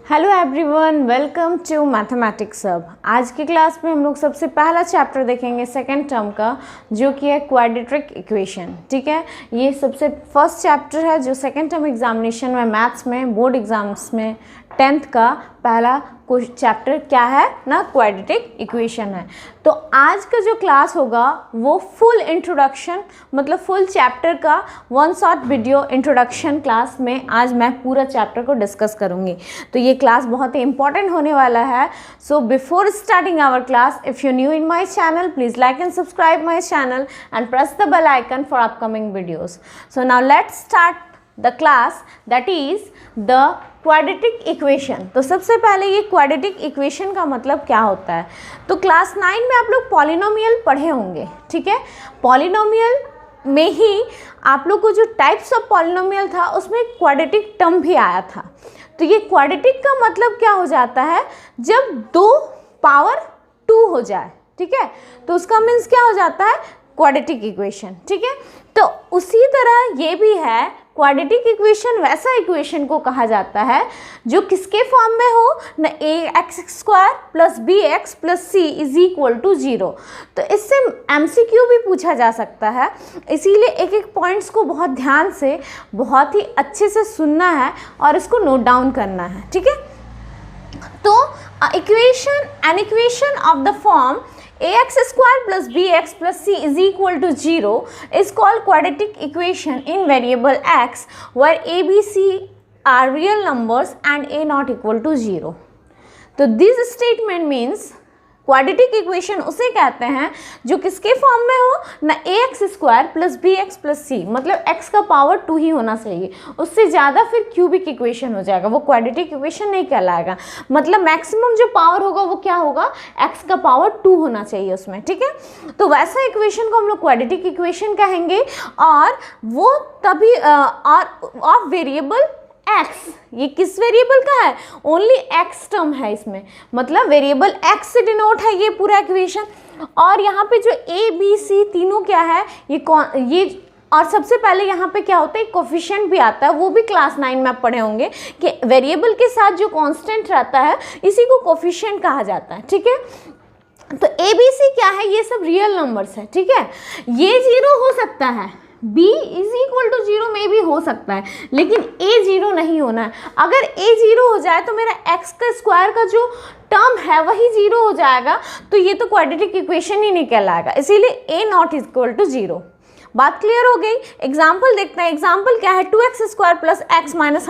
Hello everyone, welcome to mathematics सब। आज की क्लास में हम लोग सबसे पहला चैप्टर देखेंगे सेकंड टर्म का, जो कि है क्वाड्रेटिक इक्वेशन। ठीक है, ये सबसे फर्स्ट चैप्टर है जो सेकंड टर्म एग्जामिनेशन में, मैथ्स में, बोर्ड एग्जाम्स में 10th का पहला चैप्टर क्या है ना, क्वाड्रेटिक इक्वेशन है। तो आज का जो क्लास होगा वो फुल इंट्रोडक्शन, मतलब फुल चैप्टर का one shot video introduction class में आज मैं पूरा चैप्टर को डिस्कस करूंगी। तो ये क्लास बहुत ही इंपॉर्टेंट होने वाला है। So before starting our class, if you new in my channel, please like and subscribe my channel and press the bell icon for upcoming videos. So now let's start the class, that is the quadratic equation. तो सबसे पहले ये quadratic equation का मतलब क्या होता है। तो क्लास 9 में आप लोग पॉलिनोमियल पढ़े होंगे। ठीक है, पॉलिनोमियल में ही आप लोग को जो टाइप्स ऑफ पॉलिनोमियल था उसमें क्वाड्रेटिक टर्म भी आया था। तो ये क्वाड्रेटिक का मतलब क्या हो जाता है, जब 2 पावर 2 हो जाए। ठीक है, तो उसका मीन्स क्या हो जाता है, क्वाड्रेटिक इक्वेशन। ठीक है, तो उसी तरह ये भी है, क्वाड्रेटिक इक्वेशन वैसा इक्वेशन को कहा जाता है जो किसके फॉर्म में हो ना, ax² + bx + c = 0। तो इससे MCQ भी पूछा जा सकता है, इसीलिए एक एक पॉइंट्स को बहुत ध्यान से, बहुत ही अच्छे से सुनना है और इसको नोट डाउन करना है। ठीक है, तो an equation of the form ax² + bx + c = 0 is called quadratic equation in variable x, where a, b, c are real numbers and a not equal to 0. तो this statement means quadratic equation उसे कहते हैं जो किसके form में हो ना, ax² + bx + c, मतलब x का पावर 2 ही होना चाहिए, उससे ज़्यादा फिर क्यूबिक इक्वेशन हो जाएगा, वो क्वाड्रेटिक इक्वेशन नहीं कहलाएगा। मतलब मैक्सिमम जो पावर होगा वो क्या होगा, x का पावर 2 होना चाहिए उसमें। ठीक है, तो वैसा इक्वेशन को हम लोग क्वाड्रेटिक इक्वेशन कहेंगे। और वो तभी ऑफ वेरिएबल x, ये किस वेरिएबल का है, ओनली x टर्म है इसमें, मतलब वेरिएबल x से डिनोट है ये पूरा इक्वेशन। और यहाँ पे जो a, b, c तीनों क्या है, ये और सबसे पहले यहाँ पे क्या होता है, कोफिशिएंट भी आता है, वो भी क्लास 9 में आप पढ़े होंगे कि वेरिएबल के साथ जो कांस्टेंट रहता है इसी को कोफिशिएंट कहा जाता है। ठीक है, तो a, b, c क्या है, ये सब रियल नंबर्स है। ठीक है, ये 0 हो सकता है, b = 0 में भी हो सकता है, लेकिन a 0 नहीं होना है। अगर a 0 हो जाए तो मेरा x² का जो टर्म है वही 0 हो जाएगा, तो ये तो क्वाड्रेटिक इक्वेशन ही नहीं कहलाएगा, इसीलिए a ≠ 0। बात क्लियर हो गई। एग्जाम्पल देखते हैं, एग्जाम्पल क्या है, 2x² + x - 100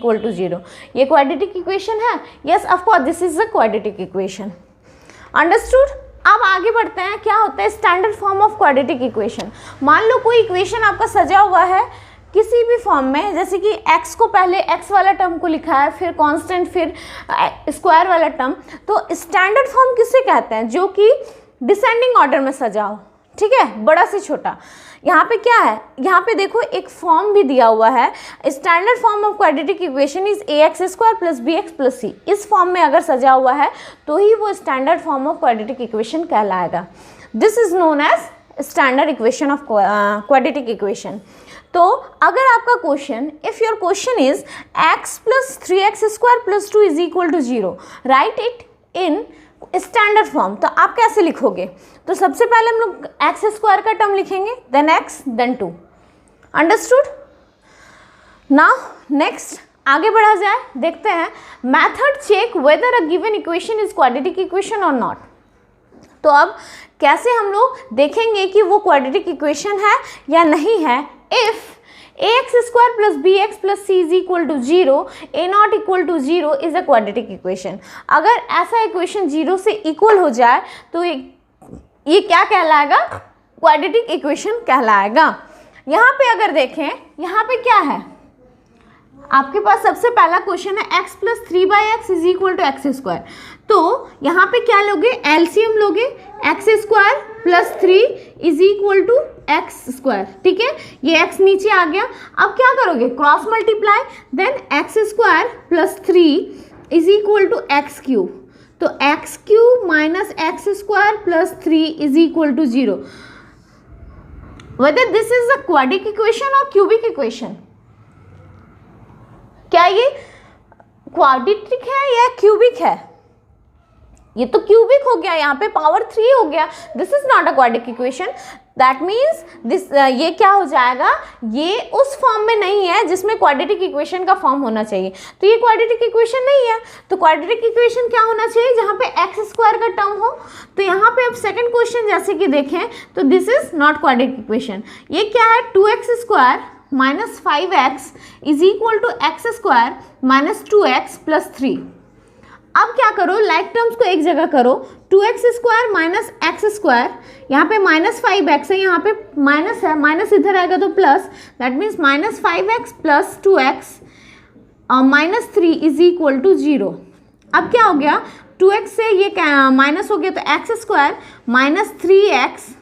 = 0। ये क्वाड्रेटिक इक्वेशन है, yes of course this is a quadratic equation. Understood. अब आगे बढ़ते हैं, क्या होता है standard form of quadratic equation. मान लो कोई इक्वेशन आपका सजा हुआ है किसी भी फॉर्म में, जैसे कि x को पहले x वाला टर्म को लिखा है, फिर कांस्टेंट, फिर स्क्वायर वाला टर्म। तो स्टैंडर्ड फॉर्म किसे कहते हैं, जो कि डिसेंडिंग ऑर्डर में सजा हो। ठीक है, बड़ा से छोटा। यहाँ पे क्या है, यहाँ पे देखो एक फॉर्म भी दिया हुआ है, standard form of quadratic equation is ax² + bx + c। इस फॉर्म में अगर सजा हुआ है तो ही वो standard form of quadratic equation कहलाएगा। This is known as standard equation of quadratic equation. तो अगर आपका question, if your question is x + 3x² + 2 = 0, write it in standard form, तो आप कैसे लिखोगे। तो सबसे पहले हम लोग x² का टर्म लिखेंगे, then x then 2। Understood. Now next आगे बढ़ा जाए, देखते हैं method check whether a given equation is quadratic equation और नॉट। तो अब कैसे हम लोग देखेंगे कि वो क्वाड्रेटिक इक्वेशन है या नहीं है। If ax² + bx + c = 0, a ≠ 0 is a quadratic equation. अगर ऐसा इक्वेशन 0 से इक्वल हो जाए तो ये क्या कहलाएगा, क्वाड्रेटिक इक्वेशन कहलाएगा। यहाँ पे अगर देखें, यहाँ पे क्या है, आपके पास सबसे पहला क्वेश्चन है x + 3/x = x²। तो यहाँ पे क्या लोगे, एलसीएम लोगे, x² + 3 = x²। ठीक है, ये x नीचे आ गया। अब क्या करोगे, cross multiply, then x² + 3 = x³। तो x³ - x² + 3 = 0। Whether this is a quadratic equation और क्यूबिक इक्वेशन। क्या ये क्वाड्रेटिक है या क्यूबिक है? ये तो क्यूबिक हो गया, यहाँ पे पावर 3 हो गया। This is not a quadratic equation. That means this ये क्या हो जाएगा, ये उस फॉर्म में नहीं है जिसमें क्वाड्रेटिक इक्वेशन का फॉर्म होना चाहिए। तो ये क्वाड्रेटिक इक्वेशन नहीं है। तो क्वाड्रेटिक इक्वेशन क्या होना चाहिए, जहाँ पे एक्स स्क्वायर का टर्म हो। तो यहाँ पे अब सेकंड क्वेश्चन जैसे कि देखें तो this is not quadratic equation. ये क्या है, 2x square minus 5x is equal to x square minus 2x plus 3। अब क्या करो, लाइक टर्म्स को एक जगह करो, 2x square minus x square, यहाँ पे माइनस 5x है, यहाँ पे माइनस है, माइनस इधर आएगा तो plus, that means minus 5x plus 2x minus 3 is equal to 0। अब क्या हो गया, 2x से ये माइनस हो गया तो x square minus 3x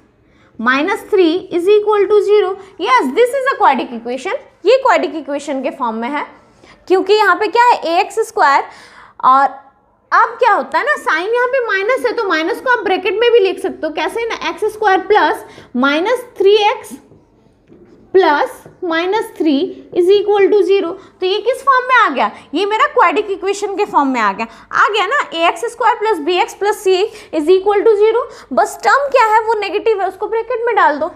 minus 3 is equal to 0। Yes, this is a quadratic equation. ये क्वाड्रेटिक इक्वेशन के फॉर्म में है, क्योंकि यहाँ पे क्या है, ax स्क्वायर, और अब क्या होता है ना, साइन यहाँ पे माइनस है तो माइनस को आप ब्रैकेट में भी लिख सकते हो, कैसे ना, x square plus minus 3x plus minus 3 is equal to 0। तो ये किस फॉर्म में आ गया, ये मेरा क्वाड्रेटिक इक्वेशन के फॉर्म में आ गया ना, ax square plus bx plus c is equal to 0। बस टर्म क्या है, वो नेगेटिव है, उसको ब्रैकेट में डाल दो।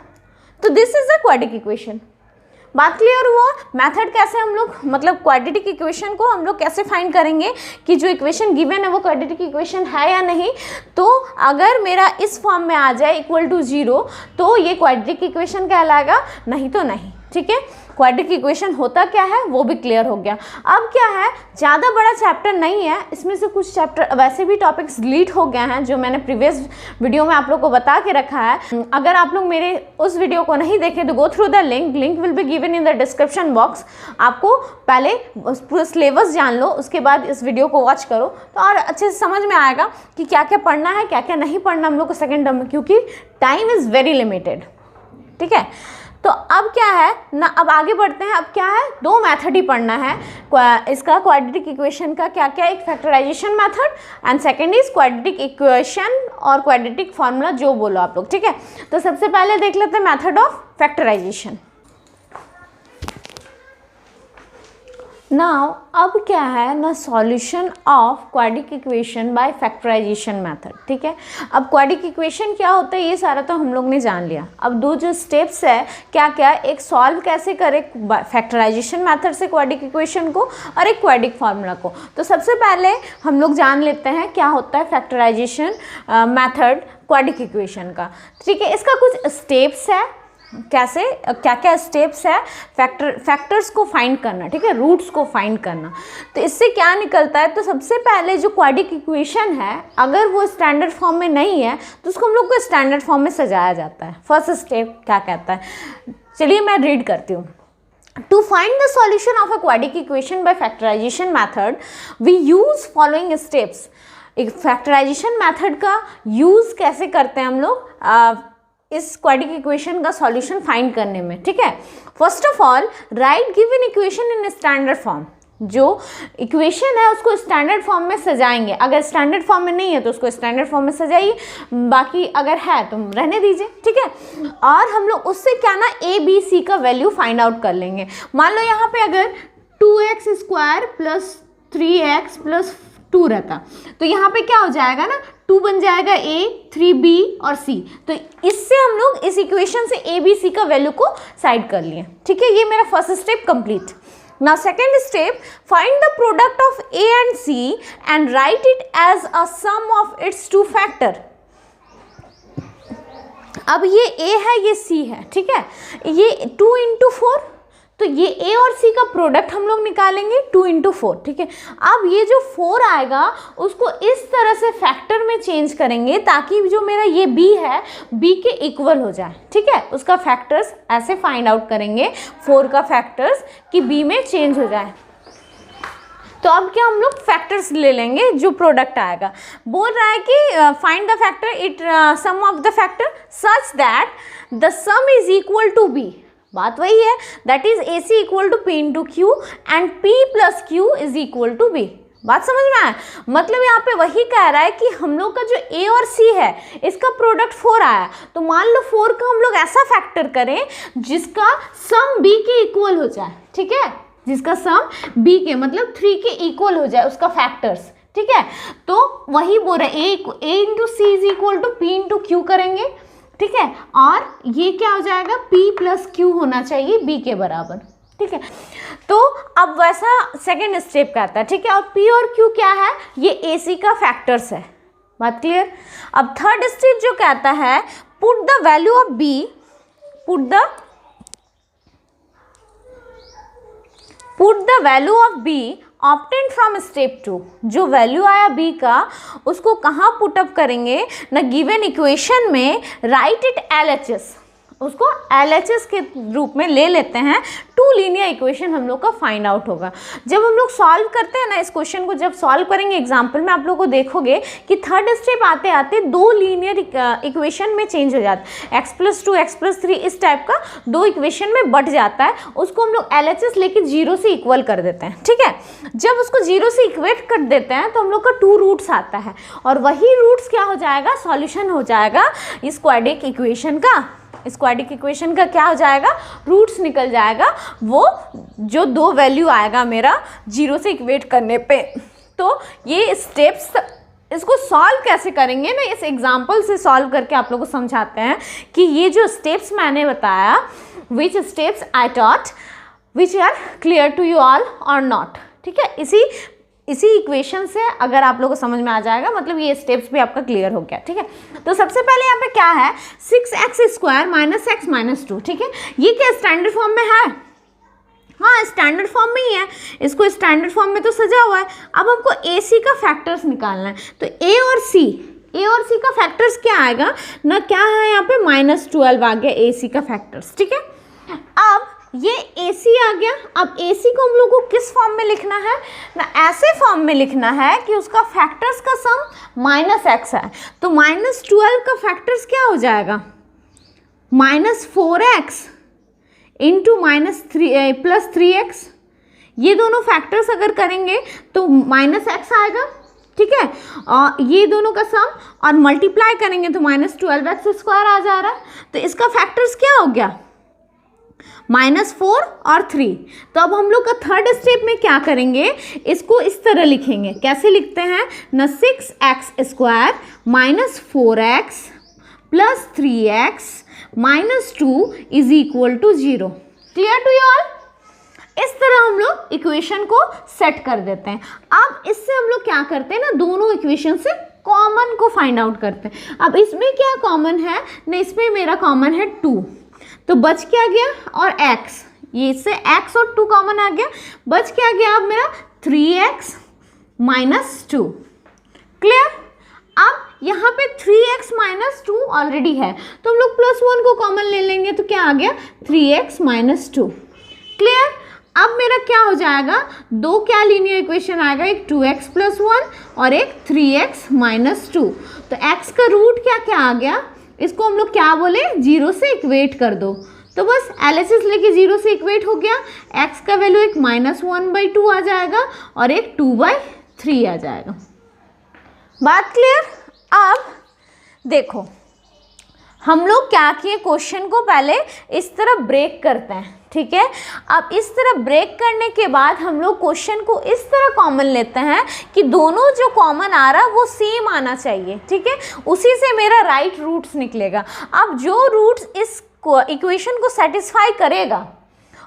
तो this is a quadratic equation. बात क्लियर हुआ। मेथड कैसे हम लोग, मतलब क्वाड्रेटिक इक्वेशन को हम लोग कैसे फाइंड करेंगे कि जो इक्वेशन गिवन है वो क्वाड्रेटिक इक्वेशन है या नहीं। तो अगर मेरा इस फॉर्म में आ जाए इक्वल टू 0 तो ये क्वाड्रेटिक इक्वेशन कहलाएगा, नहीं तो नहीं। ठीक है, क्वाड्रेटिक इक्वेशन होता क्या है वो भी क्लियर हो गया। अब क्या है, ज़्यादा बड़ा चैप्टर नहीं है, इसमें से कुछ चैप्टर वैसे भी टॉपिक्स डिलीट हो गए हैं जो मैंने प्रीवियस वीडियो में आप लोग को बता के रखा है। अगर आप लोग मेरे उस वीडियो को नहीं देखे तो go through the link will be given in the description box. आपको पहले पूरा सिलेबस जान लो, उसके बाद इस वीडियो को वॉच करो तो और अच्छे से समझ में आएगा कि क्या क्या पढ़ना है, क्या क्या नहीं पढ़ना हम लोग को सेकेंड टर्म में, क्योंकि टाइम इज़ वेरी लिमिटेड। ठीक है, तो अब क्या है ना, अब आगे बढ़ते हैं। अब क्या है, दो मेथड ही पढ़ना है इसका, क्वाड्रेटिक इक्वेशन का क्या क्या, एक factorisation method and second is quadratic equation और क्वाड्रेटिक फार्मूला, जो बोलो आप लोग। ठीक है, तो सबसे पहले देख लेते हैं मेथड ऑफ फैक्टराइजेशन। नाउ अब क्या है ना, solution of quadratic equation by factorisation method. ठीक है, अब क्वाड्रेटिक इक्वेशन क्या होता है ये सारा तो हम लोग ने जान लिया। अब दो जो स्टेप्स है क्या क्या, एक सॉल्व कैसे करें फैक्टराइजेशन मेथड से क्वाड्रेटिक इक्वेशन को और एक क्वाड्रेटिक फार्मूला को। तो सबसे पहले हम लोग जान लेते हैं क्या होता है फैक्टराइजेशन मेथड क्वाड्रेटिक इक्वेशन का। ठीक है, इसका कुछ स्टेप्स है, कैसे क्या क्या स्टेप्स है फैक्टर्स को फाइंड करना। ठीक है, रूट्स को फाइंड करना। तो इससे क्या निकलता है, तो सबसे पहले जो क्वाड्रेटिक इक्वेशन है अगर वो स्टैंडर्ड फॉर्म में नहीं है तो उसको हम लोग को स्टैंडर्ड फॉर्म में सजाया जाता है। फर्स्ट स्टेप क्या कहता है, चलिए मैं रीड करती हूँ। To find the solution of a quadratic equation by factorization method, we use following steps. एक फैक्टराइजेशन मेथड का यूज़ कैसे करते हैं हम लोग इस क्वाड्रेटिक इक्वेशन का सॉल्यूशन फाइंड करने में। ठीक है, first of all right given equation in standard form. जो इक्वेशन है उसको स्टैंडर्ड फॉर्म में सजाएंगे, अगर स्टैंडर्ड फॉर्म में नहीं है तो उसको स्टैंडर्ड फॉर्म में सजाइए, बाकी अगर है तो रहने दीजिए। ठीक है, और हम लोग उससे क्या ना ए बी सी का वैल्यू फाइंड आउट कर लेंगे। मान लो यहाँ पे अगर 2x square plus 3x plus 2 रहता तो यहाँ पे क्या हो जाएगा ना, 2 बन जाएगा a, 3b और c। तो इससे हम लोग इस इक्वेशन से a b c का वैल्यू को साइड कर लिए। ठीक है, ये मेरा first step complete. Now second step, find the product of a and c and write it as a sum of its two factor. अब ये a है, ये c है। ठीक है, ये 2 into 4, तो ये a और c का प्रोडक्ट हम लोग निकालेंगे 2 into 4। ठीक है, अब ये जो 4 आएगा उसको इस तरह से फैक्टर में चेंज करेंगे ताकि जो मेरा ये b है b के इक्वल हो जाए। ठीक है, उसका फैक्टर्स ऐसे फाइंड आउट करेंगे 4 का फैक्टर्स कि b में चेंज हो जाए। तो अब क्या हम लोग फैक्टर्स ले लेंगे, जो प्रोडक्ट आएगा बोल रहा है कि find the factor it sum of the factor such that the sum is equal to b। बात वही है, that is AC equal to P into q and P plus q is equal to B। बात समझ में आया, मतलब यहाँ पे वही कह रहा है कि हम लोग का जो A और C है इसका प्रोडक्ट 4 आया, तो मान लो 4 का हम लोग ऐसा फैक्टर करें जिसका सम B के इक्वल हो जाए। ठीक है, जिसका सम b के मतलब 3 के इक्वल हो जाए, उसका फैक्टर्स, ठीक है। तो वही बोल रहे a into c is equal to p into q करेंगे, ठीक है। और ये क्या हो जाएगा, p प्लस क्यू होना चाहिए b के बराबर, ठीक है। तो अब वैसा सेकेंड स्टेप का आता है, ठीक है। और p और q क्या है, ये ac का फैक्टर्स है, बात क्लियर। अब थर्ड स्टेप जो कहता है put the value of b, put the value of b obtain from step 2, जो वैल्यू आया b का उसको कहाँ पुटअप करेंगे न गिवन इक्वेशन में, राइट इट LHS, उसको LHS के रूप में ले लेते हैं। 2 लीनियर इक्वेशन हम लोग का फाइंड आउट होगा। जब हम लोग सॉल्व करते हैं ना इस क्वेश्चन को, जब सॉल्व करेंगे एग्जाम्पल में आप लोगों को देखोगे कि थर्ड स्टेप आते आते 2 लीनियर इक्वेशन में चेंज हो जाता है, x+2 x+3 इस टाइप का 2 इक्वेशन में बट जाता है, उसको हम लोग LHS लेके 0 से इक्वल कर देते हैं, ठीक है। जब उसको 0 से इक्वेट कर देते हैं तो हम लोग का 2 रूट्स आता है, और वही रूट्स क्या हो जाएगा, सॉल्यूशन हो जाएगा इस क्वाड्रेटिक इक्वेशन का। इस क्वाड्रेटिक इक्वेशन का क्या हो जाएगा, रूट्स निकल जाएगा, वो जो 2 वैल्यू आएगा मेरा 0 से इक्वेट करने पे। तो ये स्टेप्स, इसको सॉल्व कैसे करेंगे ना, इस एग्जांपल से सॉल्व करके आप लोगों को समझाते हैं कि ये जो स्टेप्स मैंने बताया, which steps I taught which are clear to you all और नॉट, ठीक है। इसी इक्वेशन से अगर आप लोगों को समझ में आ जाएगा, मतलब ये स्टेप्स भी आपका क्लियर हो गया, ठीक है। तो सबसे पहले यहाँ पे क्या है, 6x² - x - 2, ठीक है। ये क्या स्टैंडर्ड फॉर्म में है, हाँ स्टैंडर्ड फॉर्म में ही है, इसको स्टैंडर्ड फॉर्म में तो सजा हुआ है। अब हमको AC का फैक्टर्स निकालना है, तो A और C का फैक्टर्स क्या आएगा ना, क्या है यहाँ पे -12 आ गया AC का फैक्टर्स, ठीक है। अब ये AC आ गया। अब AC को हम लोग को किस फॉर्म में लिखना है ना, ऐसे फॉर्म में लिखना है कि उसका फैक्टर्स का सम -x है, तो -12 का फैक्टर्स क्या हो जाएगा, -4x इंटू +3x। ये दोनों फैक्टर्स अगर करेंगे तो -x आएगा, ठीक है। और ये दोनों का सम और मल्टीप्लाई करेंगे तो -12x² आ जा रहा है। तो इसका फैक्टर्स क्या हो गया, -4 और 3। तो अब हम लोग का थर्ड स्टेप में क्या करेंगे, इसको इस तरह लिखेंगे, कैसे लिखते हैं न, 6x² - 4x + 3x - 2 is equal to 0। Clear to you all. इस तरह हम लोग इक्वेशन को सेट कर देते हैं। अब इससे हम लोग क्या करते हैं ना, दोनों इक्वेशन से कॉमन को फाइंड आउट करते हैं। अब इसमें क्या कॉमन है ना, इसमें मेरा कॉमन है 2, तो बच क्या गया, और x, ये इससे x और 2 कॉमन आ गया, बच क्या गया अब मेरा 3x - 2। क्लियर। अब यहाँ पे 3x - 2 ऑलरेडी है, तो हम लोग +1 को कॉमन ले लेंगे, तो क्या आ गया 3x - 2। क्लियर। अब मेरा क्या हो जाएगा, 2 क्या लीनियर इक्वेशन आएगा, एक 2x + 1 और एक 3x - 2। तो x का रूट क्या क्या आ गया, इसको हम लोग क्या बोले, 0 से इक्वेट कर दो, तो बस LHS लेके 0 से इक्वेट हो गया। x का वैल्यू एक -1/2 आ जाएगा और एक 2/3 आ जाएगा। बात क्लियर। अब देखो हम लोग क्या किए, क्वेश्चन को पहले इस तरह ब्रेक करते हैं, ठीक है। अब इस तरह ब्रेक करने के बाद हम लोग क्वेश्चन को इस तरह कॉमन लेते हैं कि दोनों जो कॉमन आ रहा है वो सेम आना चाहिए, ठीक है। उसी से मेरा राइट रूट्स निकलेगा। अब जो रूट्स इस इक्वेशन को सेटिस्फाई करेगा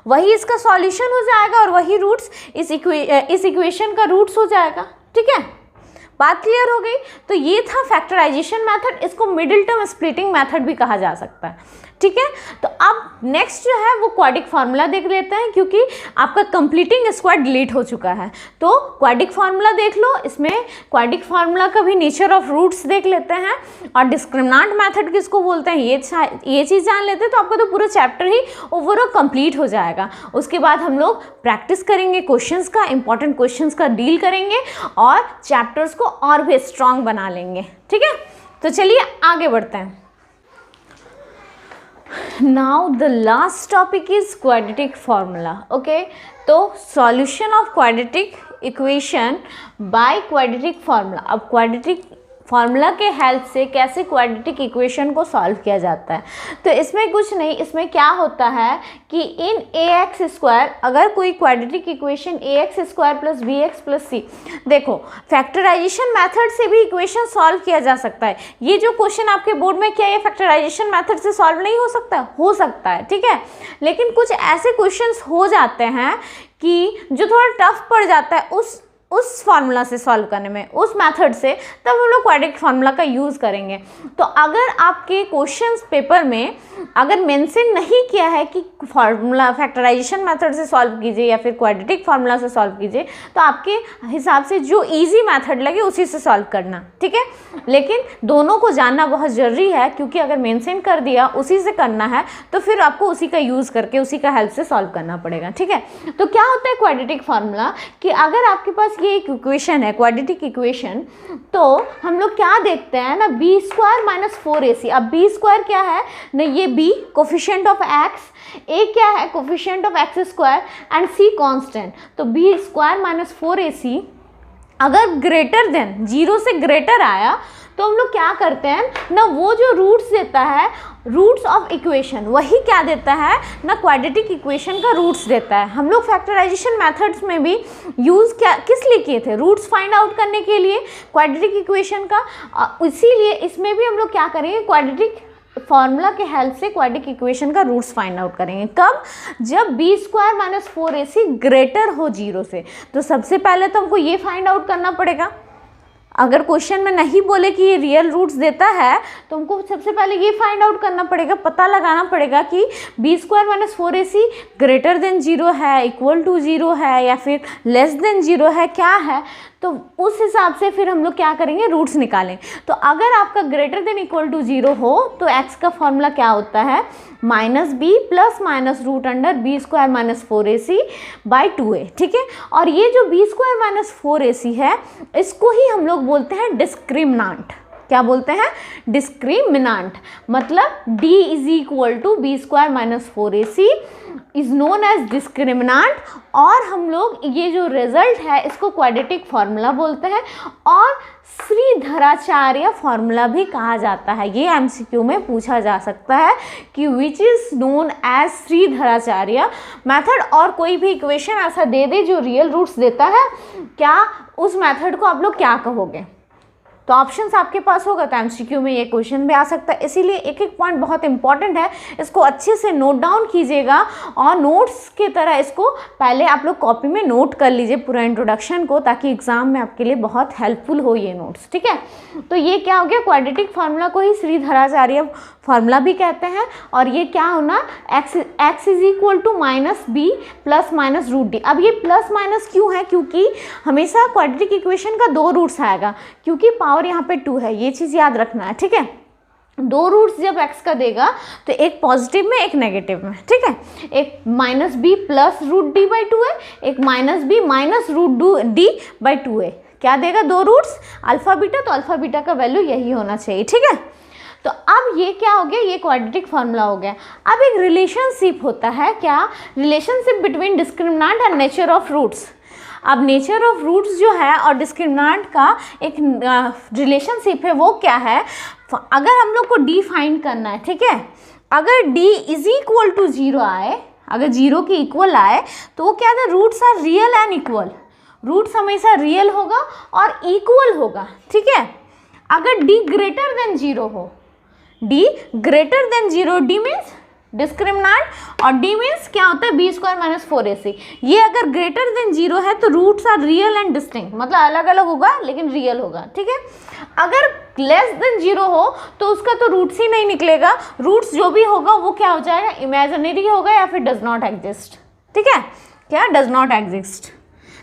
वही इसका सॉल्यूशन हो जाएगा, और वही रूट्स इस इक्वेशन का रूट्स हो जाएगा, ठीक है। बात क्लियर हो गई। तो ये था फैक्टराइजेशन मेथड, इसको मिडिल टर्म स्प्लिटिंग मेथड भी कहा जा सकता है, ठीक है। तो अब नेक्स्ट जो है वो क्वाड्रिक फार्मूला देख लेते हैं, क्योंकि आपका कंप्लीटिंग स्क्वायर डिलीट हो चुका है। तो क्वाड्रिक फार्मूला देख लो, इसमें क्वाड्रिक फार्मूला का भी नेचर ऑफ रूट्स देख लेते हैं, और डिस्क्रिमिनेंट मेथड किसको बोलते हैं ये चीज़ जान लेते हैं, तो आपका तो पूरा चैप्टर ही ओवरऑल कंप्लीट हो जाएगा। उसके बाद हम लोग प्रैक्टिस करेंगे क्वेश्चंस का, इंपॉर्टेंट क्वेश्चंस का डील करेंगे, और चैप्टर्स को और भी स्ट्रॉन्ग बना लेंगे, ठीक है। तो चलिए आगे बढ़ते हैं। Now the last topic is quadratic formula. Okay, तो solution of quadratic equation by quadratic formula. अब quadratic फार्मूला के हेल्प से कैसे क्वाड्रेटिक इक्वेशन को सॉल्व किया जाता है। तो इसमें कुछ नहीं, इसमें क्या होता है कि इन ax स्क्वायर, अगर कोई quadratic equation ax square plus bx plus c, देखो फैक्टराइजेशन मेथड से भी इक्वेशन सॉल्व किया जा सकता है। ये जो क्वेश्चन आपके बोर्ड में, क्या ये फैक्टराइजेशन मेथड से सॉल्व नहीं हो सकता? हो सकता है, ठीक है। लेकिन कुछ ऐसे क्वेश्चंस हो जाते हैं कि जो थोड़ा टफ पड़ जाता है उस फार्मूला से सॉल्व करने में, उस मेथड से, तब हम लोग क्वाड्रेटिक फार्मूला का यूज़ करेंगे। तो अगर आपके क्वेश्चंस पेपर में अगर मेंशन नहीं किया है कि फार्मूला फैक्टराइजेशन मेथड से सॉल्व कीजिए या फिर क्वाड्रेटिक फार्मूला से सॉल्व कीजिए, तो आपके हिसाब से जो इजी मेथड लगे उसी से सॉल्व करना, ठीक है। लेकिन दोनों को जानना बहुत ज़रूरी है, क्योंकि अगर मेंशन कर दिया उसी से करना है तो फिर आपको उसी का यूज़ करके उसी का हेल्प से सॉल्व करना पड़ेगा, ठीक है। तो क्या होता है क्वाड्रेटिक फार्मूला, कि अगर आपके पास ये एक इक्वेशन है क्वाड्रेटिक इक्वेशन, तो हम लोग क्या देखते हैं ना, बी स्क्वायर माइनस 4ac। अब बी स्क्वायर क्या है ना, ये b coefficient of x, a क्या है coefficient of x square, and c constant. तो बी स्क्वायर माइनस 4ac अगर ग्रेटर देन 0 से ग्रेटर आया तो हम लोग क्या करते हैं ना, वो जो रूट्स देता है, रूट्स ऑफ इक्वेशन, वही क्या देता है ना, क्वाड्रेटिक इक्वेशन का रूट्स देता है। हम लोग फैक्टराइजेशन मेथड्स में भी यूज़ क्या किस लिए किए थे, रूट्स फाइंड आउट करने के लिए क्वाड्रेटिक इक्वेशन का। इसीलिए इसमें भी हम लोग क्या करेंगे, क्वाड्रेटिक फार्मूला के हेल्प से क्वाड्रेटिक इक्वेशन का रूट्स फाइंड आउट करेंगे। कब? जब B square minus 4ac greater हो 0 से। तो सबसे पहले तो हमको ये फाइंड आउट करना पड़ेगा। अगर क्वेश्चन में नहीं बोले कि ये रियल रूट्स देता है तो हमको सबसे पहले ये फाइंड आउट करना पड़ेगा, पता लगाना पड़ेगा कि b square minus 4ac greater than 0 है, इक्वल टू 0 है, या फिर लेस देन 0 है, क्या है। तो उस हिसाब से फिर हम लोग क्या करेंगे, रूट्स निकालें। तो अगर आपका ग्रेटर देन इक्वल टू 0 हो तो x का फॉर्मूला क्या होता है, minus b plus minus root under b square minus 4ac by 2a, ठीक है। और ये जो बी स्क्वायर माइनस 4ac है, इसको ही हम लोग बोलते हैं डिस्क्रिमिनांट। क्या बोलते हैं? डिस्क्रिमिनांट। मतलब d is equal to B square minus 4ac is known as discriminant. और हम लोग ये जो रिजल्ट है इसको क्वाड्रेटिक फार्मूला बोलते हैं और श्रीधराचार्य फार्मूला भी कहा जाता है। ये एमसीक्यू में पूछा जा सकता है कि which is known as Sridharacharya method. और कोई भी इक्वेशन ऐसा दे दे जो रियल रूट्स देता है, क्या उस मेथड को आप लोग क्या कहोगे? तो ऑप्शंस आपके पास होगा, तो एमसीक्यू में ये क्वेश्चन भी आ सकता है। इसीलिए एक एक पॉइंट बहुत इंपॉर्टेंट है, इसको अच्छे से नोट डाउन कीजिएगा और नोट्स की तरह इसको पहले आप लोग कॉपी में नोट कर लीजिए पूरा इंट्रोडक्शन को, ताकि एग्जाम में आपके लिए बहुत हेल्पफुल हो ये नोट्स, ठीक है। तो ये क्या हो गया, क्वाड्रेटिक फार्मूला को ही श्रीधराचार्य फार्मूला भी कहते हैं। और ये क्या होना, x is equal to minus b plus minus root d. अब ये प्लस माइनस क्यों है, क्योंकि हमेशा क्वाड्रेटिक इक्वेशन का 2 रूट्स आएगा, क्योंकि पावर यहाँ पे 2 है, ये चीज़ याद रखना है, ठीक है। 2 रूट्स जब x का देगा तो एक पॉजिटिव में एक नेगेटिव में, ठीक है। एक minus b plus root D by 2a, एक minus b minus root D by 2a। क्या देगा? 2 रूट्स अल्फा बीटा, तो अल्फा बीटा का वैल्यू यही होना चाहिए, ठीक है। तो अब ये क्या हो गया, ये क्वाड्रेटिक फार्मूला हो गया। अब एक रिलेशनशिप होता है, क्या? Relationship between discriminant and nature of roots. अब नेचर ऑफ रूट्स जो है और डिस्क्रिमिनांट का एक रिलेशनशिप है, वो क्या है? अगर हम लोग को डी फाइंड करना है, ठीक है, अगर डी इज इक्वल टू 0 आए, अगर 0 के इक्वल आए, तो वो क्या था, roots are real and equal. Roots हमेशा रियल होगा और इक्वल होगा, ठीक है। अगर डी ग्रेटर देन 0 हो, D greater than 0, D means discriminant और डी मीन्स क्या होता है, बी स्क्वायर माइनस 4ac। ये अगर ग्रेटर देन 0 है तो roots are real and distinct, मतलब अलग अलग होगा लेकिन रियल होगा, ठीक है। अगर लेस देन 0 हो तो उसका तो रूट्स ही नहीं निकलेगा, रूट्स जो भी होगा वो क्या हो जाएगा, इमेजिनरी होगा या फिर डज नॉट एग्जिस्ट, ठीक है। क्या? Does not exist.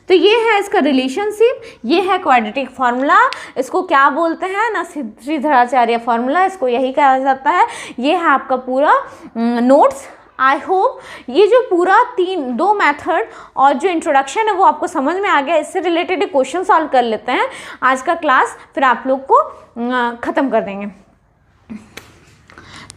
तो ये है इसका रिलेशनशिप, ये है क्वाड्रेटिक फार्मूला। इसको क्या बोलते हैं ना, श्रीधराचार्य फार्मूला, इसको यही कहा जाता है। ये है आपका पूरा नोट्स। आई होप ये जो पूरा 2 मेथड और जो इंट्रोडक्शन है वो आपको समझ में आ गया। इससे रिलेटेड क्वेश्चन सॉल्व कर लेते हैं आज का क्लास, फिर आप लोग को ख़त्म कर देंगे।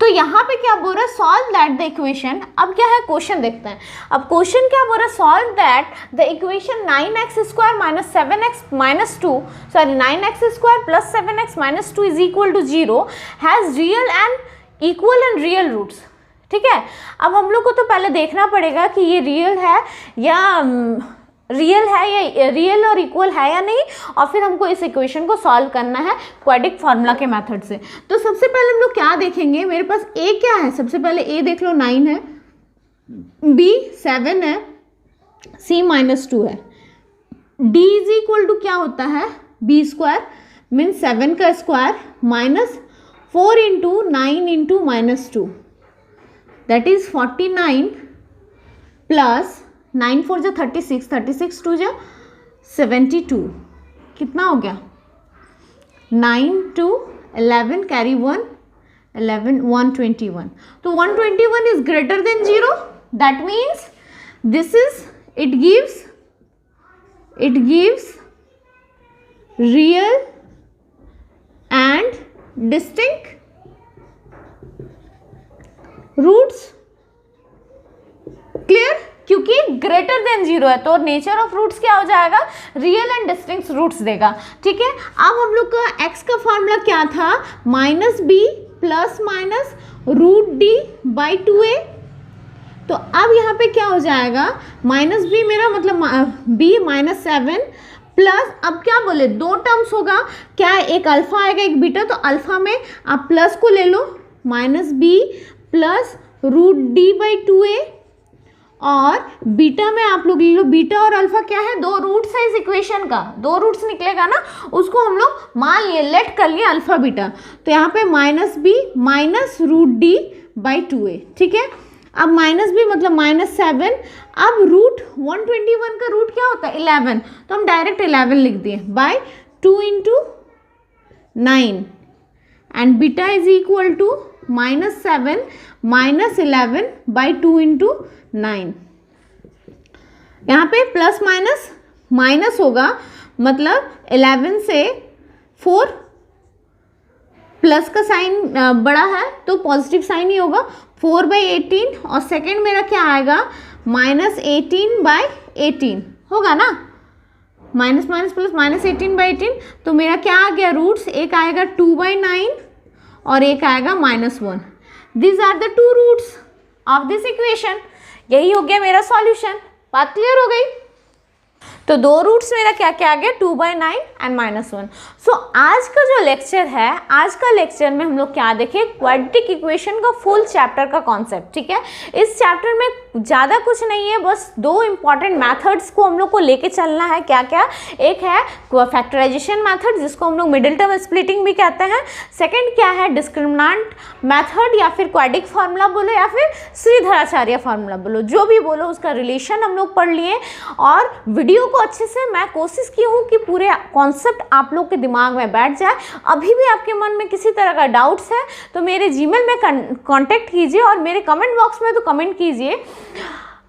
तो यहाँ पे क्या बोल रहा है, सॉल्व दैट द इक्वेशन। अब क्या है क्वेश्चन देखते हैं। अब क्वेश्चन क्या बोल रहा है, solve that the equation 9x² minus 7x minus 2 sorry 9x² plus 7x minus 2 is equal to 0 has real and equal and real roots. ठीक है, अब हम लोग को तो पहले देखना पड़ेगा कि ये रियल है या रियल और इक्वल है या नहीं, और फिर हमको इस इक्वेशन को सॉल्व करना है क्वाड्रेटिक फार्मूला के मेथड से। तो सबसे पहले हम लोग क्या देखेंगे, मेरे पास a क्या है, सबसे पहले a देख लो 9 है, b 7 है, c माइनस 2 है, d इज इक्वल टू क्या होता है b² मीन 7 का square minus 4 into 9 into minus 2 that is 49 plus 9 4 जो 36, 36 2 जो 72, कितना हो गया 9 2 11 कैरी 1 11 121। तो 121 is greater than 0, that means this is it gives real and distinct roots। Clear, क्योंकि ग्रेटर देन 0 है तो नेचर ऑफ रूट्स क्या हो जाएगा, रियल एंड डिस्टिंक्ट रूट्स देगा। ठीक है, अब हम लोग का x का फॉर्मूला क्या था, minus b plus minus root D by 2a। तो अब यहाँ पे क्या हो जाएगा, माइनस b मेरा मतलब b माइनस 7 प्लस, अब क्या बोले दो टर्म्स होगा, क्या एक अल्फा आएगा एक बीटा, तो अल्फा में आप प्लस को ले लो minus b plus root D by 2a, और बीटा में आप लोग ले लो, बीटा और अल्फा क्या है, दो रूट्स है इस इक्वेशन का, दो रूट्स निकलेगा ना, उसको हम लोग मान लिए लेट कर लिए अल्फा बीटा। तो यहाँ पे minus b minus root D by 2a। ठीक है, अब माइनस b मतलब माइनस 7, अब रूट 121 का रूट क्या होता है 11, तो हम डायरेक्ट 11 लिख दिए by 2 into 9 and beta is equal to minus 7 minus 11 by 2 into 9। यहाँ पे प्लस माइनस माइनस होगा, मतलब 11 से 4 प्लस का साइन बड़ा है तो पॉजिटिव साइन ही होगा, 4 बाई 18, और सेकेंड मेरा क्या आएगा माइनस 18 बाई 18 होगा ना, minus minus plus minus 18 by 18। तो मेरा क्या आ गया रूट्स, एक आएगा 2 बाई 9 और एक आएगा minus 1। This are the two roots of this equation. यही हो गया मेरा सॉल्यूशन। बात क्लियर हो गई। तो दो रूट्स मेरा क्या क्या आ गया 2 बाई 9 एंड माइनस 1। सो आज का जो लेक्चर है, आज का लेक्चर में हम लोग क्या देखें, क्वाड्रेटिक इक्वेशन का फुल चैप्टर का कॉन्सेप्ट। ठीक है, इस चैप्टर में ज़्यादा कुछ नहीं है, बस दो इंपॉर्टेंट मेथड्स को हम लोग को लेके चलना है। क्या क्या, एक है फैक्टराइजेशन मेथड जिसको हम लोग मिडिल टर्म स्प्लिटिंग भी कहते हैं, सेकेंड क्या है डिस्क्रिमिनेंट मेथड या फिर क्वाड्रेटिक फार्मूला बोलो या फिर श्रीधराचार्य फार्मूला बोलो, जो भी बोलो उसका रिलेशन हम लोग पढ़ लिए। और वीडियो को अच्छे से मैं कोशिश की हूँ कि पूरे कॉन्सेप्ट आप लोग के दिमाग में बैठ जाए। अभी भी आपके मन में किसी तरह का डाउट्स है तो मेरे जीमेल में कांटेक्ट कीजिए और मेरे कमेंट बॉक्स में तो कमेंट कीजिए।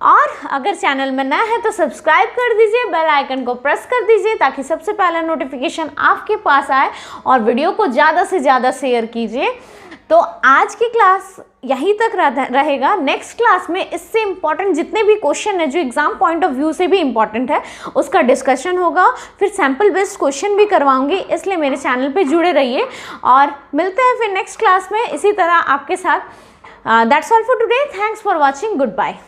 और अगर चैनल में नया है तो सब्सक्राइब कर दीजिए, बेल आइकन को प्रेस कर दीजिए ताकि सबसे पहला नोटिफिकेशन आपके पास आए, और वीडियो को ज़्यादा से ज़्यादा शेयर कीजिए। तो आज की क्लास यहीं तक रहेगा। नेक्स्ट क्लास में इससे इम्पॉर्टेंट जितने भी क्वेश्चन है जो एग्जाम पॉइंट ऑफ व्यू से भी इम्पॉर्टेंट है उसका डिस्कशन होगा, फिर सैम्पल बेस्ड क्वेश्चन भी करवाऊंगी, इसलिए मेरे चैनल पे जुड़े रहिए और मिलते हैं फिर नेक्स्ट क्लास में इसी तरह आपके साथ। That's all for today, thanks for watching, good bye.